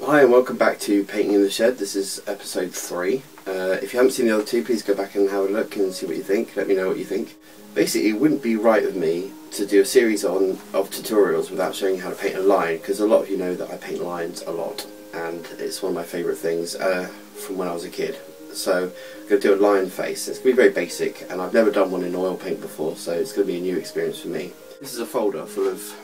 Hi and welcome back to Painting in the Shed. This is episode 3. If you haven't seen the other two, please go back and have a look and see what you think. Let me know what you think. Basically, it wouldn't be right of me to do a series of tutorials without showing you how to paint a line, because a lot of you know that I paint lines a lot and it's one of my favourite things from when I was a kid. So I'm going to do a line face. It's going to be very basic and I've never done one in oil paint before, so it's going to be a new experience for me. This is a folder full of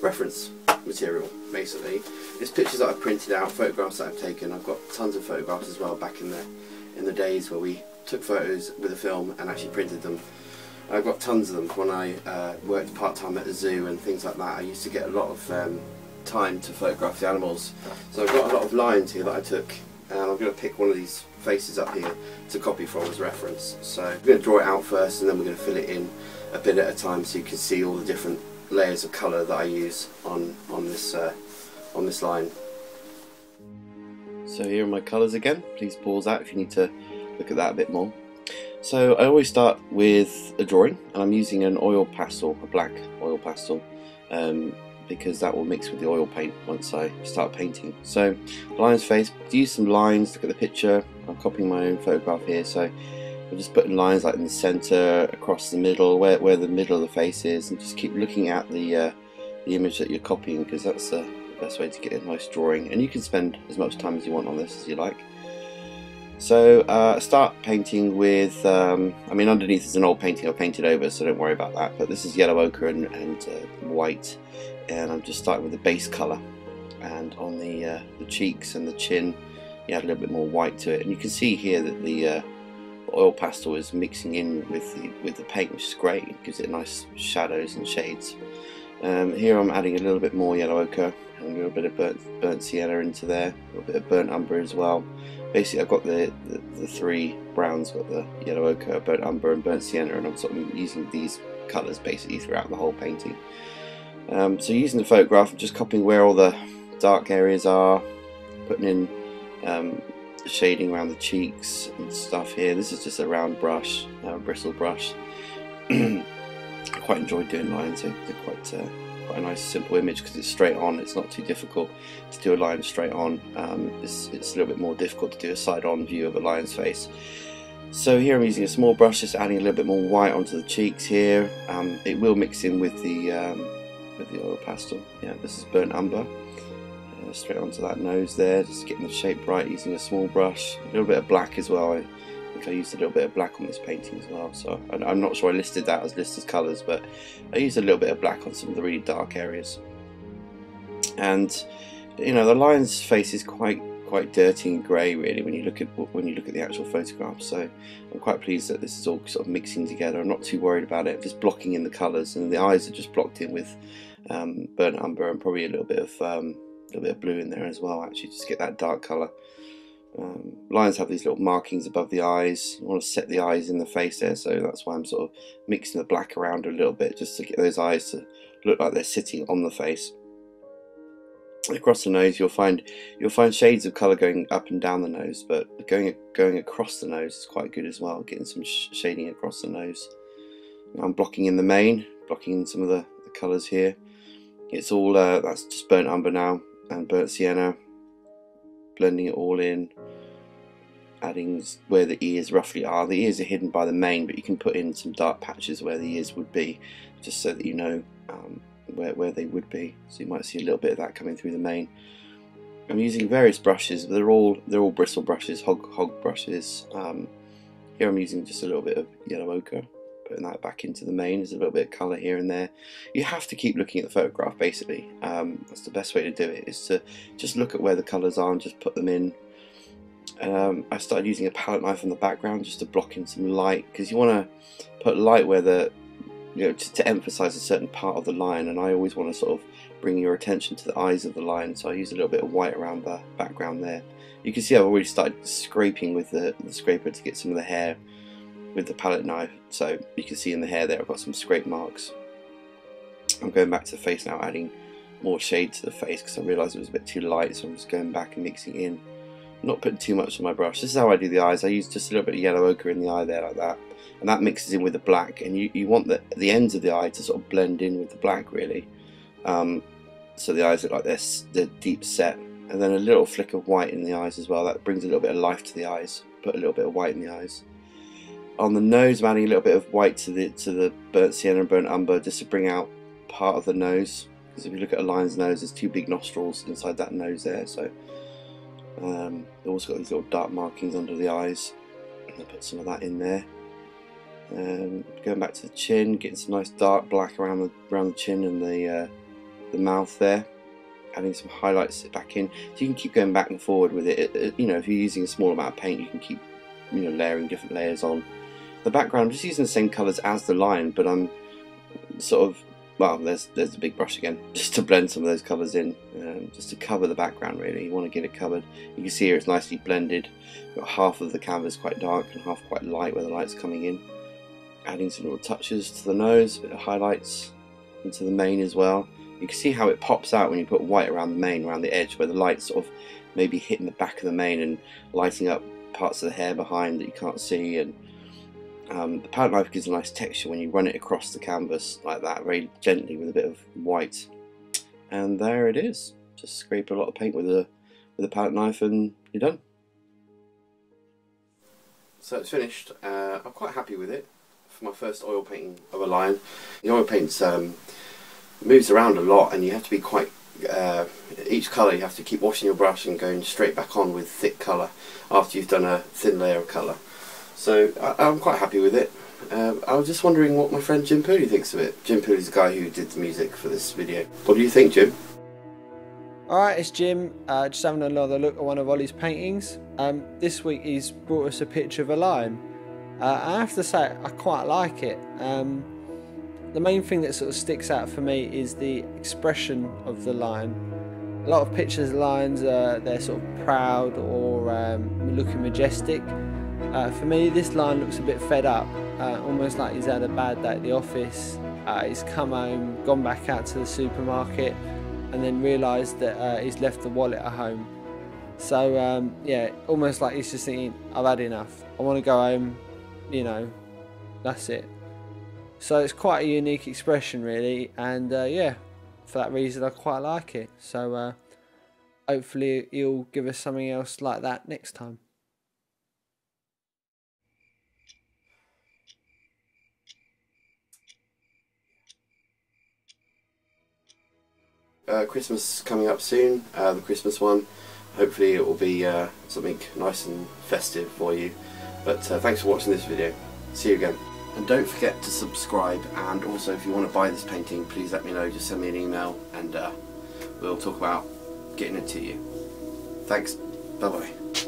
reference material, basically. It's pictures that I've printed out, photographs that I've taken. I've got tons of photographs as well back in the days where we took photos with a film and actually printed them. I've got tons of them. When I worked part-time at the zoo and things like that, I used to get a lot of time to photograph the animals. So I've got a lot of lines here that I took, and I'm going to pick one of these faces up here to copy from as reference. So I'm going to draw it out first and then we're going to fill it in a bit at a time so you can see all the different layers of colour that I use on this line. So here are my colours again. Please pause that if you need to look at that a bit more. So I always start with a drawing, and I'm using an oil pastel, a black oil pastel, because that will mix with the oil paint once I start painting. So lion's face, use some lines, look at the picture. I'm copying my own photograph here, so I'm just putting lines like in the centre, across the middle, where the middle of the face is, and just keep looking at the image that you're copying, because that's the best way to get a nice drawing. And you can spend as much time as you want on this as you like. So start painting with, I mean, underneath is an old painting I painted over, so don't worry about that, but this is yellow ochre and white, and I'm just starting with the base colour, and on the cheeks and the chin you add a little bit more white to it, and you can see here that the oil pastel is mixing in with the paint, which is great. It gives it nice shadows and shades. Here I'm adding a little bit more yellow ochre and a little bit of burnt sienna into there, a little bit of burnt umber as well. Basically I've got the three browns, got the yellow ochre, burnt umber and burnt sienna, and I'm sort of using these colours basically throughout the whole painting. So using the photograph, I'm just copying where all the dark areas are, putting in shading around the cheeks and stuff here. This is just a round brush, bristle brush. I quite enjoy doing lines. They're quite a nice simple image because it's straight on. It's not too difficult to do a line straight on. It's a little bit more difficult to do a side-on view of a lion's face. So here I'm using a small brush, just adding a little bit more white onto the cheeks here. It will mix in with the oil pastel. Yeah, this is burnt umber. Straight onto that nose there, just getting the shape right using a small brush. A little bit of black as well. I think I used a little bit of black on this painting as well, so I'm not sure I listed that as colours, but I used a little bit of black on some of the really dark areas. And you know, the lion's face is quite dirty and grey really when you look at the actual photograph, so I'm quite pleased that this is all sort of mixing together. I'm not too worried about it, just blocking in the colours, and the eyes are just blocked in with burnt umber and probably a little bit of blue in there as well, actually, just to get that dark colour. Lions have these little markings above the eyes. You want to set the eyes in the face there, so that's why I'm sort of mixing the black around a little bit, just to get those eyes to look like they're sitting on the face. Across the nose, you'll find shades of colour going up and down the nose, but going across the nose is quite good as well, getting some shading across the nose. Now I'm blocking in the mane, blocking in some of the colours here. It's all that's just burnt umber now and burnt sienna, blending it all in, adding where the ears roughly are. The ears are hidden by the mane, but you can put in some dark patches where the ears would be, just so that you know where they would be. So you might see a little bit of that coming through the mane. I'm using various brushes, but they're all bristle brushes, hog brushes. Here I'm using just a little bit of yellow ochre, putting that back into the mane. There's a little bit of colour here and there. You have to keep looking at the photograph basically. That's the best way to do it, is to just look at where the colours are and just put them in. I started using a palette knife on the background just to block in some light, because you want to put light where to emphasise a certain part of the line, and I always want to sort of bring your attention to the eyes of the lion, so I use a little bit of white around the background there. You can see I've already started scraping with the scraper to get some of the hair with the palette knife, so you can see in the hair there I've got some scrape marks. I'm going back to the face now, adding more shade to the face because I realised it was a bit too light, so I'm just going back and mixing in. I'm not putting too much on my brush. This is how I do the eyes. I use just a little bit of yellow ochre in the eye there like that, and that mixes in with the black, and you want the ends of the eye to sort of blend in with the black really. so the eyes look like they're deep set, and then a little flick of white in the eyes as well. That brings a little bit of life to the eyes. Put a little bit of white in the eyes. On the nose, I'm adding a little bit of white to the burnt sienna and burnt umber, just to bring out part of the nose. Because if you look at a lion's nose, there's two big nostrils inside that nose there. So they've also got these little dark markings under the eyes. I'll put some of that in there. Going back to the chin, getting some nice dark black around the chin and the mouth there. Adding some highlights back in, so you can keep going back and forward with it. You know, if you're using a small amount of paint, you can keep, you know, layering different layers on. The background, I'm just using the same colours as the lion, but I'm sort of, well, there's the big brush again, just to blend some of those colours in, just to cover the background really. You want to get it covered. You can see here it's nicely blended. Got half of the canvas quite dark and half quite light where the light's coming in. Adding some little touches to the nose, a bit of highlights into the mane as well. You can see how it pops out when you put white around the mane, around the edge, where the light's sort of maybe hitting the back of the mane and lighting up parts of the hair behind that you can't see. And the palette knife gives a nice texture when you run it across the canvas like that, very gently with a bit of white. And there it is. Just scrape a lot of paint with a palette knife and you're done. So it's finished. I'm quite happy with it for my first oil painting of a lion. The oil paints moves around a lot, and you have to be quite each colour you have to keep washing your brush and going straight back on with thick colour after you've done a thin layer of colour. So I'm quite happy with it. I was just wondering what my friend Jim Pengilley thinks of it. Jim Pengilley's the guy who did the music for this video. What do you think, Jim? Alright, it's Jim, just having another look at one of Ollie's paintings. This week he's brought us a picture of a lion. I have to say I quite like it. The main thing that sort of sticks out for me is the expression of the lion. A lot of pictures of lions, they're sort of proud or looking majestic. For me, this lion looks a bit fed up, almost like he's had a bad day at the office. He's come home, gone back out to the supermarket, and then realised that he's left the wallet at home. So yeah, almost like he's just thinking, I've had enough. I want to go home, you know, that's it. So it's quite a unique expression really, and yeah, for that reason I quite like it. So hopefully he'll give us something else like that next time. Christmas coming up soon, the Christmas one. Hopefully it will be something nice and festive for you. But thanks for watching this video. See you again. And don't forget to subscribe, and also if you want to buy this painting, please let me know. Just send me an email and we'll talk about getting it to you. Thanks. Bye bye.